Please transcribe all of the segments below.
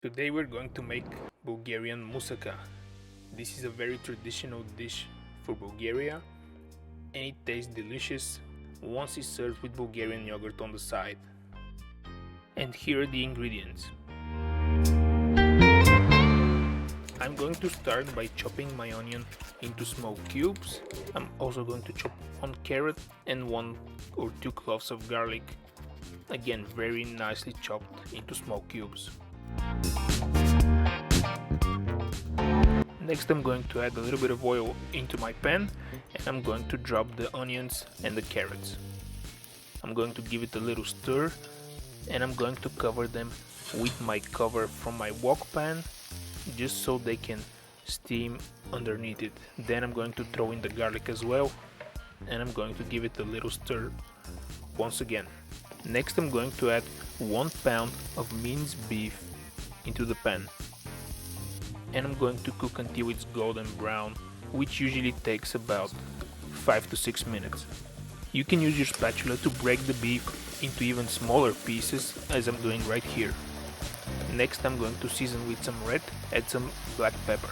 Today we're going to make Bulgarian moussaka. This is a very traditional dish for Bulgaria and it tastes delicious once it's served with Bulgarian yogurt on the side. And here are the ingredients. I'm going to start by chopping my onion into small cubes. I'm also going to chop 1 carrot and 1 or 2 cloves of garlic. Again, very nicely chopped into small cubes. Next I'm going to add a little bit of oil into my pan and I'm going to drop the onions and the carrots. I'm going to give it a little stir and I'm going to cover them with my cover from my wok pan just so they can steam underneath it. Then I'm going to throw in the garlic as well and I'm going to give it a little stir once again. Next I'm going to add 1 pound of minced beef into the pan and I'm going to cook until it's golden brown, which usually takes about 5 to 6 minutes. You can use your spatula to break the beef into even smaller pieces as I'm doing right here. Next I'm going to season with some red and some black pepper.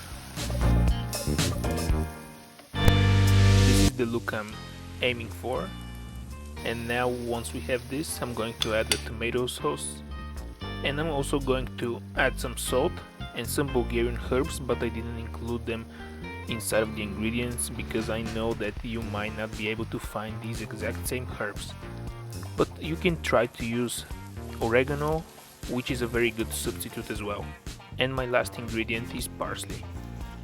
This is the look I'm aiming for. And now once we have this, I'm going to add the tomato sauce. And I'm also going to add some salt and some Bulgarian herbs, but I didn't include them inside of the ingredients because I know that you might not be able to find these exact same herbs. But you can try to use oregano, which is a very good substitute as well. And my last ingredient is parsley.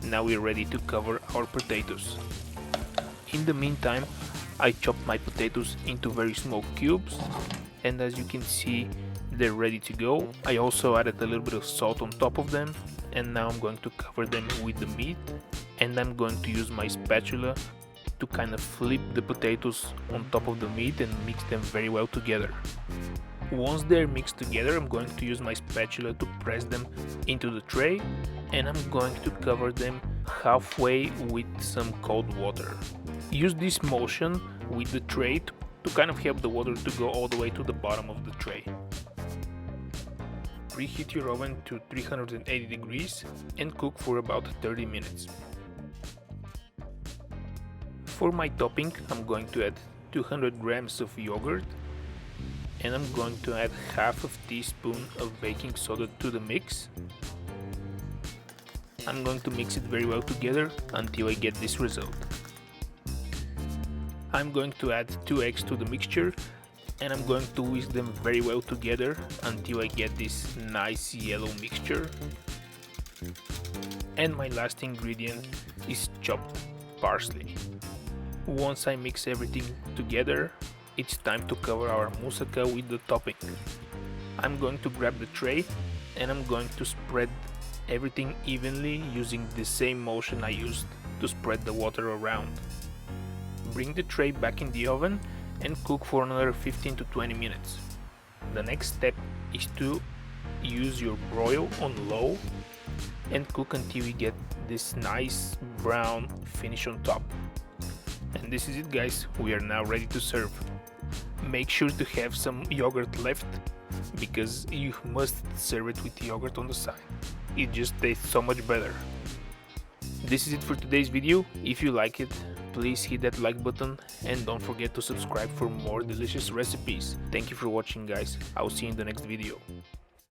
Now we're ready to cover our potatoes. In the meantime, I chopped my potatoes into very small cubes, and as you can see, they're ready to go. I also added a little bit of salt on top of them, and now I'm going to cover them with the meat, and I'm going to use my spatula to kind of flip the potatoes on top of the meat and mix them very well together. Once they're mixed together, I'm going to use my spatula to press them into the tray, and I'm going to cover them halfway with some cold water. Use this motion with the tray to kind of help the water to go all the way to the bottom of the tray. Preheat your oven to 380 degrees and cook for about 30 minutes. For my topping, I'm going to add 200 grams of yogurt and I'm going to add half a teaspoon of baking soda to the mix. I'm going to mix it very well together until I get this result. I'm going to add 2 eggs to the mixture and I'm going to whisk them very well together until I get this nice yellow mixture. And my last ingredient is chopped parsley. Once I mix everything together, it's time to cover our moussaka with the topping. I'm going to grab the tray and I'm going to spread everything evenly using the same motion I used to spread the water around. Bring the tray back in the oven and cook for another 15 to 20 minutes. The next step is to use your broil on low and cook until you get this nice brown finish on top. And this is it, guys, we are now ready to serve. Make sure to have some yogurt left because you must serve it with yogurt on the side. It just tastes so much better. This is it for today's video. If you like it, please hit that like button and don't forget to subscribe for more delicious recipes. Thank you for watching, guys. I'll see you in the next video.